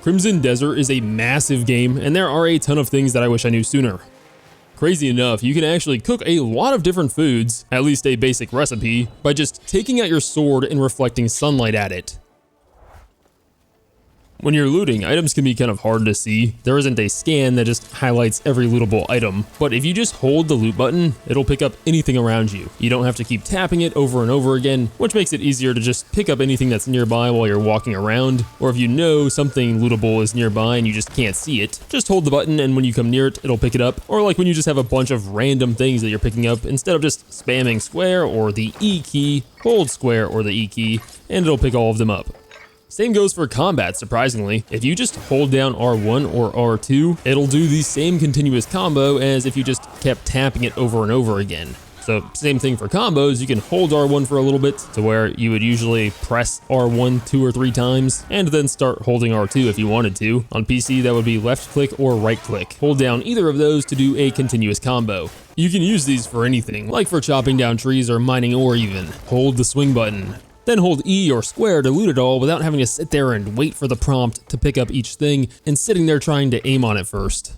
Crimson Desert is a massive game, and there are a ton of things that I wish I knew sooner. Crazy enough, you can actually cook a lot of different foods, at least a basic recipe, by just taking out your sword and reflecting sunlight at it. When you're looting, items can be kind of hard to see. There isn't a scan that just highlights every lootable item, but if you just hold the loot button, it'll pick up anything around you. You don't have to keep tapping it over and over again, which makes it easier to just pick up anything that's nearby while you're walking around, or if you know something lootable is nearby and you just can't see it, just hold the button and when you come near it, it'll pick it up, or like when you just have a bunch of random things that you're picking up, instead of just spamming square or the E key, hold square or the E key, and it'll pick all of them up. Same goes for combat, surprisingly. If you just hold down R1 or R2, it'll do the same continuous combo as if you just kept tapping it over and over again. So same thing for combos, you can hold R1 for a little bit to where you would usually press R1 2 or 3 times and then start holding R2 if you wanted to. On PC that would be left click or right click. Hold down either of those to do a continuous combo. You can use these for anything, like for chopping down trees or mining ore even. Hold the swing button. Then hold E or square to loot it all without having to sit there and wait for the prompt to pick up each thing and sitting there trying to aim on it first.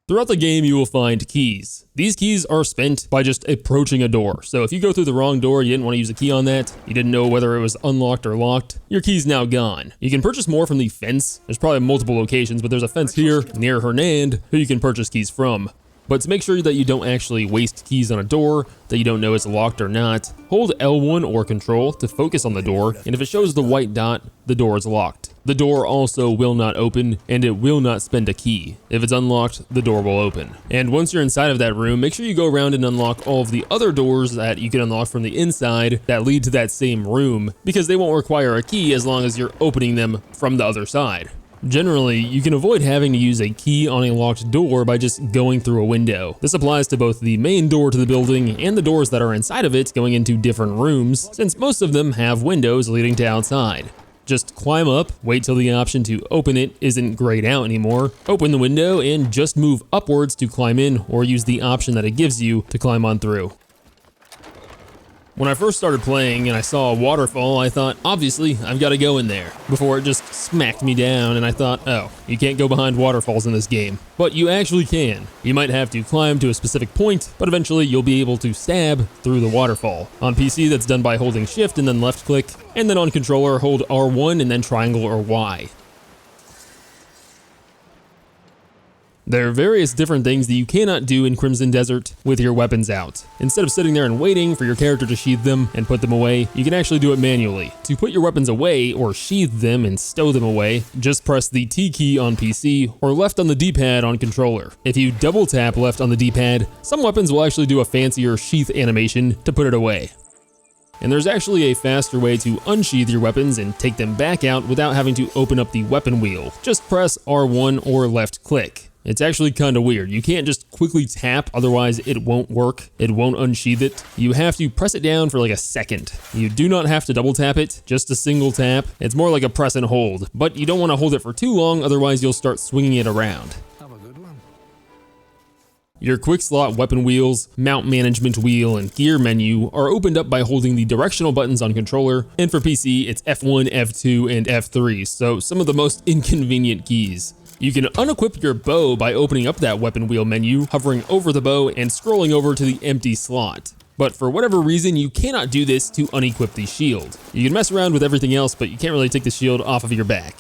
Throughout the game, you will find keys. These keys are spent by just approaching a door. So if you go through the wrong door, you didn't want to use a key on that, you didn't know whether it was unlocked or locked, your key's now gone. You can purchase more from the fence. There's probably multiple locations, but there's a fence here near Hernand who you can purchase keys from. But to make sure that you don't actually waste keys on a door that you don't know is locked or not, hold L1 or Control to focus on the door, and if it shows the white dot, the door is locked. The door also will not open, and it will not spend a key. If it's unlocked, the door will open. And once you're inside of that room, make sure you go around and unlock all of the other doors that you can unlock from the inside that lead to that same room, because they won't require a key as long as you're opening them from the other side. Generally, you can avoid having to use a key on a locked door by just going through a window. This applies to both the main door to the building and the doors that are inside of it going into different rooms, since most of them have windows leading to outside. Just climb up, wait till the option to open it isn't grayed out anymore, open the window, and just move upwards to climb in or use the option that it gives you to climb on through. When I first started playing and I saw a waterfall, I thought, obviously, I've got to go in there, before it just smacked me down and I thought, oh, you can't go behind waterfalls in this game. But you actually can. You might have to climb to a specific point, but eventually you'll be able to stab through the waterfall. On PC, that's done by holding shift and then left click, and then on controller, hold R1 and then triangle or Y. There are various different things that you cannot do in Crimson Desert with your weapons out. Instead of sitting there and waiting for your character to sheathe them and put them away, you can actually do it manually. To put your weapons away or sheathe them and stow them away, just press the T key on PC or left on the D-pad on controller. If you double tap left on the D-pad, some weapons will actually do a fancier sheath animation to put it away. And there's actually a faster way to unsheath your weapons and take them back out without having to open up the weapon wheel. Just press R1 or left click. It's actually kind of weird. You can't just quickly tap, otherwise it won't work. It won't unsheath it. You have to press it down for like a second. You do not have to double tap it, just a single tap. It's more like a press and hold, but you don't want to hold it for too long, otherwise you'll start swinging it around. Have a good one. Your quick slot weapon wheels, mount management wheel, and gear menu are opened up by holding the directional buttons on controller, and for PC it's F1, F2, and F3, so some of the most inconvenient keys. You can unequip your bow by opening up that weapon wheel menu, hovering over the bow, and scrolling over to the empty slot. But for whatever reason, you cannot do this to unequip the shield. You can mess around with everything else, but you can't really take the shield off of your back.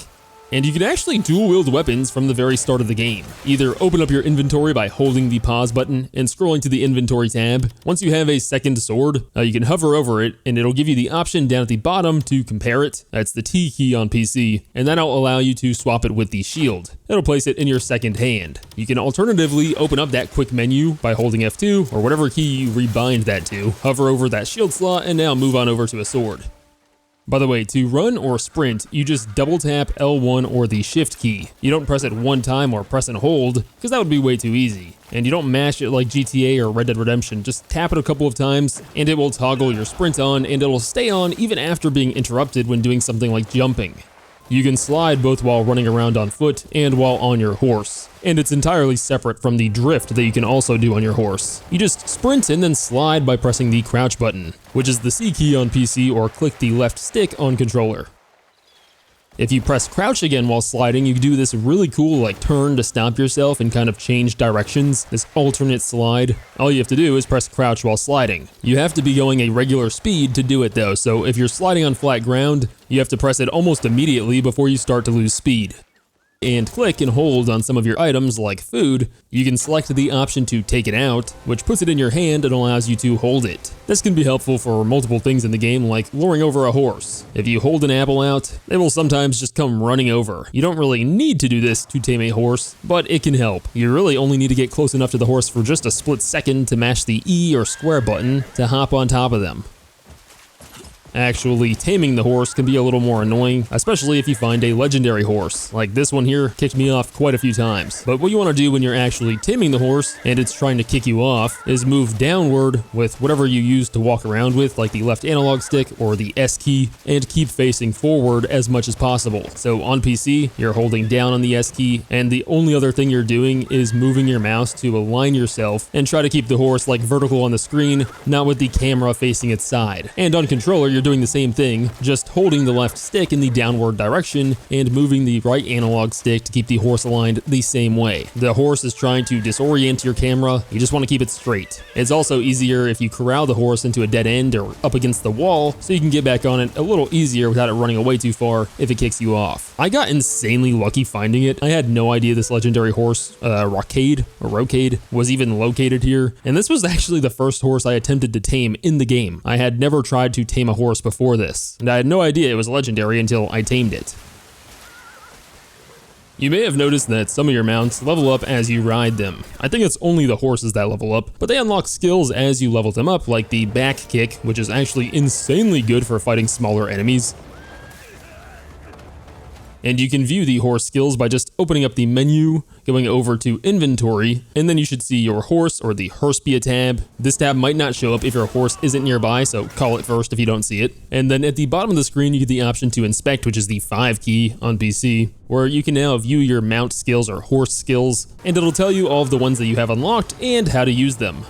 And you can actually dual wield weapons from the very start of the game. Either open up your inventory by holding the pause button and scrolling to the inventory tab. Once you have a second sword, you can hover over it and it'll give you the option down at the bottom to compare it. That's the T key on PC, and that'll allow you to swap it with the shield. It'll place it in your second hand. You can alternatively open up that quick menu by holding F2 or whatever key you rebind that to, hover over that shield slot, and now move on over to a sword. By the way, to run or sprint, you just double tap L1 or the shift key. You don't press it one time or press and hold, because that would be way too easy. And you don't mash it like GTA or Red Dead Redemption, just tap it a couple of times and it will toggle your sprint on and it will stay on even after being interrupted when doing something like jumping. You can slide both while running around on foot and while on your horse. And it's entirely separate from the drift that you can also do on your horse. You just sprint and then slide by pressing the crouch button, which is the C key on PC, or click the left stick on controller. If you press crouch again while sliding, you can do this really cool like turn to stop yourself and kind of change directions, this alternate slide. All you have to do is press crouch while sliding. You have to be going a regular speed to do it though, so if you're sliding on flat ground, you have to press it almost immediately before you start to lose speed. And click and hold on some of your items like food, you can select the option to take it out, which puts it in your hand and allows you to hold it. This can be helpful for multiple things in the game like luring over a horse. If you hold an apple out, they will sometimes just come running over. You don't really need to do this to tame a horse, but it can help. You really only need to get close enough to the horse for just a split second to mash the E or square button to hop on top of them. Actually, taming the horse can be a little more annoying, especially if you find a legendary horse. Like this one here kicked me off quite a few times. But what you want to do when you're actually taming the horse and it's trying to kick you off is move downward with whatever you use to walk around with, like the left analog stick or the S key, and keep facing forward as much as possible. So on PC, you're holding down on the S key, and the only other thing you're doing is moving your mouse to align yourself and try to keep the horse like vertical on the screen, not with the camera facing its side. And on controller, you're doing the same thing, just holding the left stick in the downward direction and moving the right analog stick to keep the horse aligned the same way. The horse is trying to disorient your camera, you just want to keep it straight. It's also easier if you corral the horse into a dead end or up against the wall, so you can get back on it a little easier without it running away too far if it kicks you off. I got insanely lucky finding it. I had no idea this legendary horse, Rocade, was even located here, and this was actually the first horse I attempted to tame in the game. I had never tried to tame a horse before this, and I had no idea it was legendary until I tamed it. You may have noticed that some of your mounts level up as you ride them. I think it's only the horses that level up, but they unlock skills as you level them up, like the back kick, which is actually insanely good for fighting smaller enemies. And you can view the horse skills by just opening up the menu, going over to inventory, and then you should see your horse or the Herspia tab. This tab might not show up if your horse isn't nearby, so call it first if you don't see it. And then at the bottom of the screen, you get the option to inspect, which is the 5 key on PC, where you can now view your mount skills or horse skills, and it'll tell you all of the ones that you have unlocked and how to use them.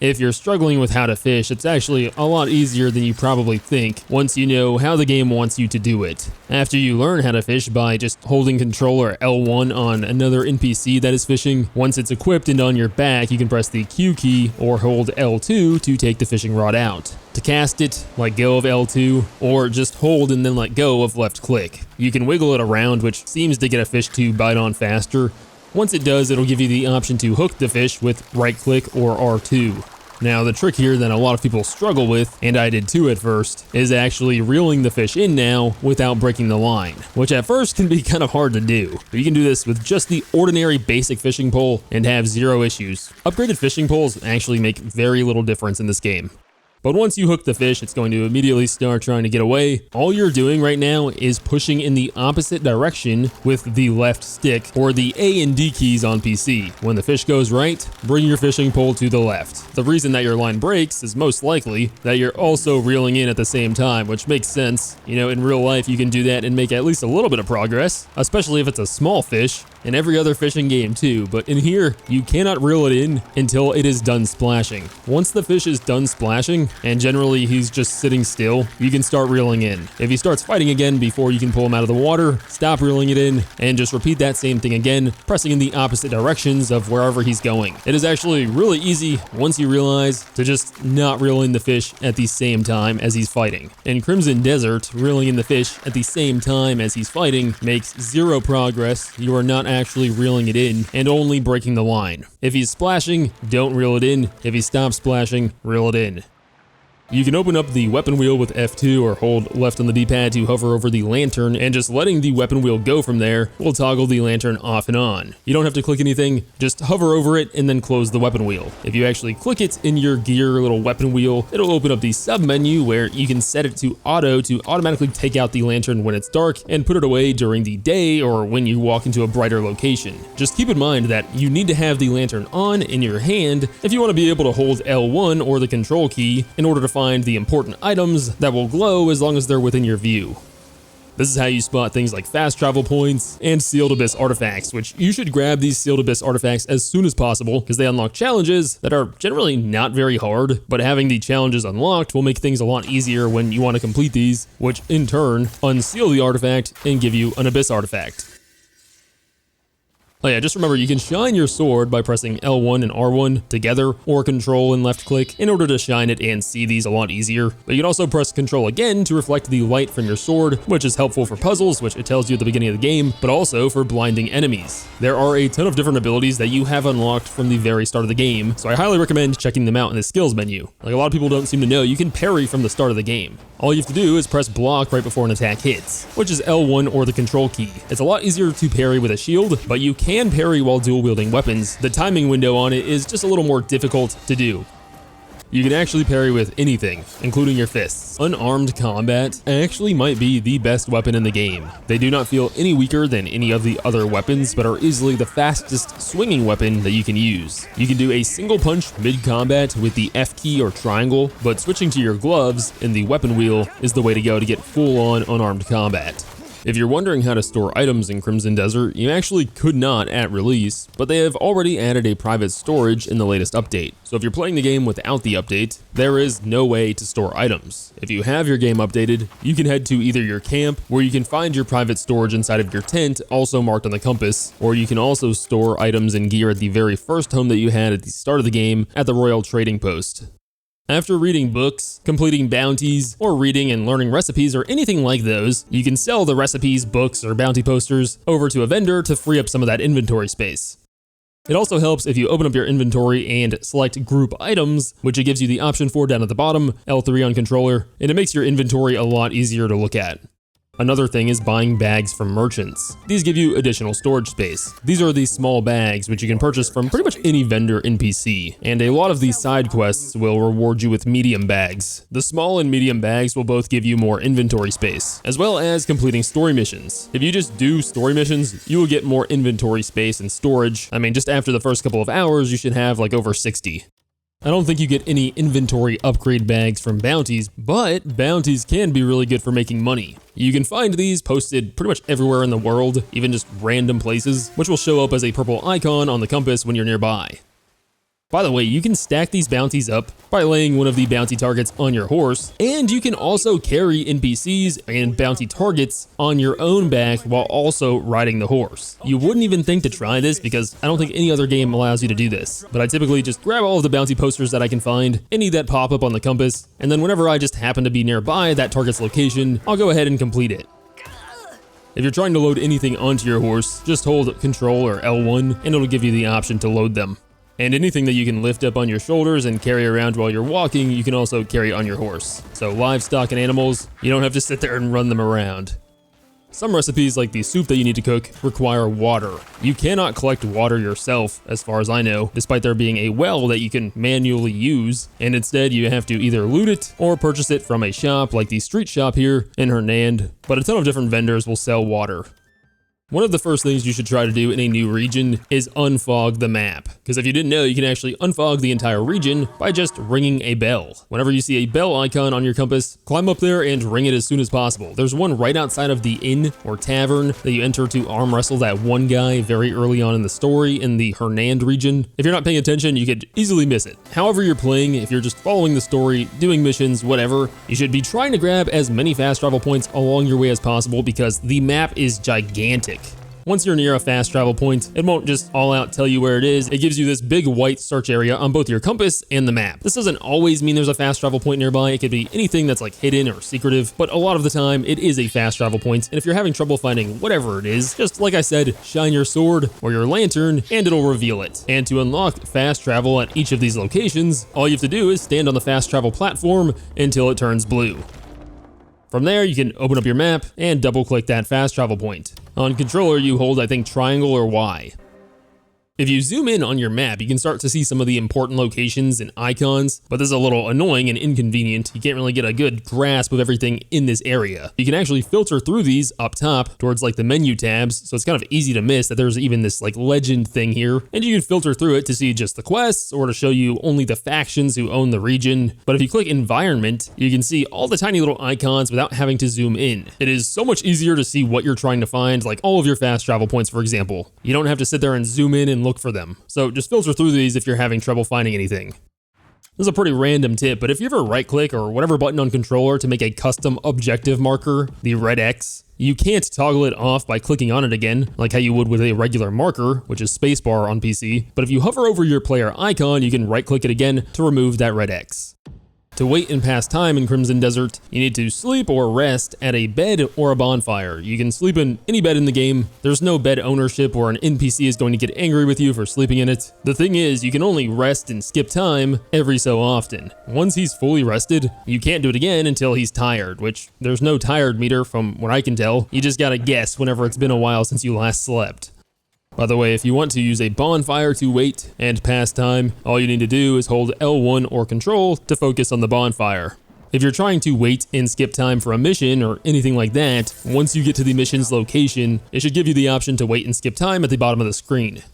If you're struggling with how to fish, it's actually a lot easier than you probably think once you know how the game wants you to do it. After you learn how to fish by just holding controller L1 on another NPC that is fishing, once it's equipped and on your back, you can press the Q key or hold L2 to take the fishing rod out. To cast it, let go of L2, or just hold and then let go of left click. You can wiggle it around, which seems to get a fish to bite on faster. Once it does, it'll give you the option to hook the fish with right click or R2. Now, the trick here that a lot of people struggle with, and I did too at first, is actually reeling the fish in now without breaking the line, which at first can be kind of hard to do. But you can do this with just the ordinary basic fishing pole and have zero issues. Upgraded fishing poles actually make very little difference in this game. But once you hook the fish, it's going to immediately start trying to get away. All you're doing right now is pushing in the opposite direction with the left stick or the A and D keys on PC. When the fish goes right, bring your fishing pole to the left. The reason that your line breaks is most likely that you're also reeling in at the same time, which makes sense. You know, in real life, you can do that and make at least a little bit of progress, especially if it's a small fish. In every other fishing game too, but in here, you cannot reel it in until it is done splashing. Once the fish is done splashing, and generally he's just sitting still, you can start reeling in. If he starts fighting again before you can pull him out of the water, stop reeling it in, and just repeat that same thing again, pressing in the opposite directions of wherever he's going. It is actually really easy, once you realize, to just not reel in the fish at the same time as he's fighting. In Crimson Desert, reeling in the fish at the same time as he's fighting makes zero progress. You are not actually reeling it in and only breaking the line. If he's splashing, don't reel it in. If he stops splashing, reel it in. You can open up the weapon wheel with F2 or hold left on the D-pad to hover over the lantern, and just letting the weapon wheel go from there will toggle the lantern off and on. You don't have to click anything, just hover over it and then close the weapon wheel. If you actually click it in your gear little weapon wheel, it'll open up the sub menu where you can set it to auto to automatically take out the lantern when it's dark and put it away during the day or when you walk into a brighter location. Just keep in mind that you need to have the lantern on in your hand if you want to be able to hold L1 or the control key in order to find the important items that will glow as long as they're within your view. This is how you spot things like fast travel points and sealed abyss artifacts, which you should grab these sealed abyss artifacts as soon as possible because they unlock challenges that are generally not very hard, but having the challenges unlocked will make things a lot easier when you want to complete these, which in turn unseal the artifact and give you an abyss artifact. Oh yeah, just remember you can shine your sword by pressing L1 and R1 together or control and left click in order to shine it and see these a lot easier. But you can also press control again to reflect the light from your sword, which is helpful for puzzles, which it tells you at the beginning of the game, but also for blinding enemies. There are a ton of different abilities that you have unlocked from the very start of the game, so I highly recommend checking them out in the skills menu. Like a lot of people don't seem to know, you can parry from the start of the game. All you have to do is press block right before an attack hits, which is L1 or the control key. It's a lot easier to parry with a shield, but you can parry while dual wielding weapons. The timing window on it is just a little more difficult to do. You can actually parry with anything, including your fists. Unarmed combat actually might be the best weapon in the game. They do not feel any weaker than any of the other weapons, but are easily the fastest swinging weapon that you can use. You can do a single punch mid-combat with the F key or triangle, but switching to your gloves in the weapon wheel is the way to go to get full-on unarmed combat. If you're wondering how to store items in Crimson Desert, you actually could not at release, but they have already added a private storage in the latest update. So if you're playing the game without the update, there is no way to store items. If you have your game updated, you can head to either your camp, where you can find your private storage inside of your tent, also marked on the compass, or you can also store items and gear at the very first home that you had at the start of the game at the Royal Trading Post. After reading books, completing bounties, or reading and learning recipes or anything like those, you can sell the recipes, books, or bounty posters over to a vendor to free up some of that inventory space. It also helps if you open up your inventory and select group items, which it gives you the option for down at the bottom, L3 on controller, and it makes your inventory a lot easier to look at. Another thing is buying bags from merchants. These give you additional storage space. These are these small bags which you can purchase from pretty much any vendor NPC, and a lot of these side quests will reward you with medium bags. The small and medium bags will both give you more inventory space, as well as completing story missions. If you just do story missions, you will get more inventory space and storage. I mean, just after the first couple of hours, you should have like over 60. I don't think you get any inventory upgrade bags from bounties, but bounties can be really good for making money. You can find these posted pretty much everywhere in the world, even just random places, which will show up as a purple icon on the compass when you're nearby. By the way, you can stack these bounties up by laying one of the bounty targets on your horse, and you can also carry NPCs and bounty targets on your own back while also riding the horse. You wouldn't even think to try this because I don't think any other game allows you to do this, but I typically just grab all of the bounty posters that I can find, any that pop up on the compass, and then whenever I just happen to be nearby that target's location, I'll go ahead and complete it. If you're trying to load anything onto your horse, just hold Control or L1 and it'll give you the option to load them. And anything that you can lift up on your shoulders and carry around while you're walking, you can also carry on your horse. So livestock and animals, you don't have to sit there and run them around. Some recipes, like the soup that you need to cook, require water. You cannot collect water yourself, as far as I know, despite there being a well that you can manually use, and instead you have to either loot it or purchase it from a shop like the street shop here in Hernand, but a ton of different vendors will sell water. One of the first things you should try to do in a new region is unfog the map, because if you didn't know, you can actually unfog the entire region by just ringing a bell. Whenever you see a bell icon on your compass, climb up there and ring it as soon as possible. There's one right outside of the inn or tavern that you enter to arm wrestle that one guy very early on in the story in the Hernand region. If you're not paying attention, you could easily miss it. However you're playing, if you're just following the story, doing missions, whatever, you should be trying to grab as many fast travel points along your way as possible because the map is gigantic. Once you're near a fast travel point, it won't just all out tell you where it is. It gives you this big white search area on both your compass and the map. This doesn't always mean there's a fast travel point nearby. It could be anything that's like hidden or secretive, but a lot of the time it is a fast travel point. And if you're having trouble finding whatever it is, just like I said, shine your sword or your lantern and it'll reveal it. And to unlock fast travel at each of these locations, all you have to do is stand on the fast travel platform until it turns blue. From there, you can open up your map and double click that fast travel point. On controller, you hold, I think, triangle or Y. If you zoom in on your map, you can start to see some of the important locations and icons, but this is a little annoying and inconvenient. You can't really get a good grasp of everything in this area. You can actually filter through these up top towards like the menu tabs, so it's kind of easy to miss that there's even this like legend thing here, and you can filter through it to see just the quests or to show you only the factions who own the region. But if you click environment, you can see all the tiny little icons without having to zoom in. It is so much easier to see what you're trying to find, like all of your fast travel points, for example. You don't have to sit there and zoom in and look for them. So just filter through these if you're having trouble finding anything. This is a pretty random tip, but if you ever right click or whatever button on controller to make a custom objective marker, the red X, you can't toggle it off by clicking on it again, like how you would with a regular marker, which is spacebar on PC. But if you hover over your player icon, you can right click it again to remove that red X. To wait and pass time in Crimson Desert, you need to sleep or rest at a bed or a bonfire. You can sleep in any bed in the game. There's no bed ownership or an NPC is going to get angry with you for sleeping in it. The thing is, you can only rest and skip time every so often. Once he's fully rested, you can't do it again until he's tired, which there's no tired meter from what I can tell. You just gotta guess whenever it's been a while since you last slept. By the way, if you want to use a bonfire to wait and pass time, all you need to do is hold L1 or Control to focus on the bonfire. If you're trying to wait and skip time for a mission or anything like that, once you get to the mission's location, it should give you the option to wait and skip time at the bottom of the screen.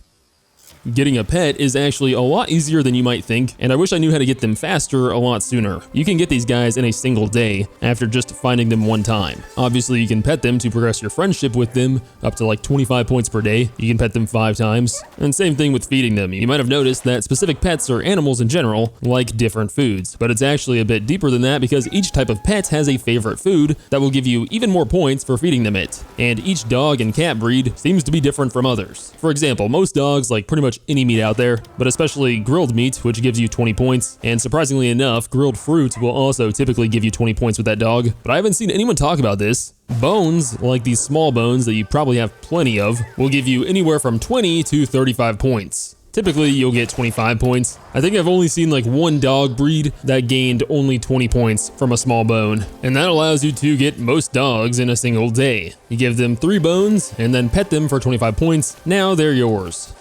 Getting a pet is actually a lot easier than you might think, and I wish I knew how to get them faster a lot sooner. You can get these guys in a single day after just finding them one time. Obviously, you can pet them to progress your friendship with them up to like 25 points per day. You can pet them 5 times, and same thing with feeding them. You might have noticed that specific pets or animals in general like different foods, but it's actually a bit deeper than that because each type of pet has a favorite food that will give you even more points for feeding them it. And each dog and cat breed seems to be different from others. For example, most dogs like pretty much any meat out there, but especially grilled meat, which gives you 20 points, and surprisingly enough, grilled fruit will also typically give you 20 points with that dog, but I haven't seen anyone talk about this. Bones, like these small bones that you probably have plenty of, will give you anywhere from 20 to 35 points. Typically, you'll get 25 points. I think I've only seen like one dog breed that gained only 20 points from a small bone, and that allows you to get most dogs in a single day. You give them 3 bones and then pet them for 25 points. Now they're yours.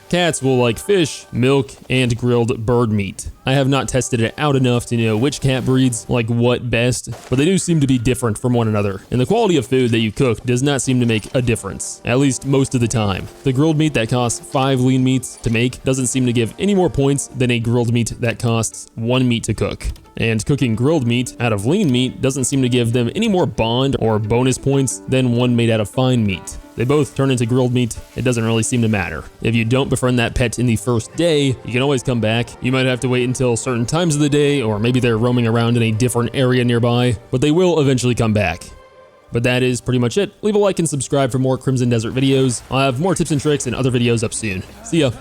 Cats will like fish, milk, and grilled bird meat. I have not tested it out enough to know which cat breeds like what best, but they do seem to be different from one another, and the quality of food that you cook does not seem to make a difference, at least most of the time. The grilled meat that costs 5 lean meats to make doesn't seem to give any more points than a grilled meat that costs 1 meat to cook. And cooking grilled meat out of lean meat doesn't seem to give them any more bond or bonus points than one made out of fine meat. They both turn into grilled meat. It doesn't really seem to matter. If you don't befriend that pet in the first day, you can always come back. You might have to wait until certain times of the day, or maybe they're roaming around in a different area nearby, but they will eventually come back. But that is pretty much it. Leave a like and subscribe for more Crimson Desert videos. I'll have more tips and tricks and other videos up soon. See ya.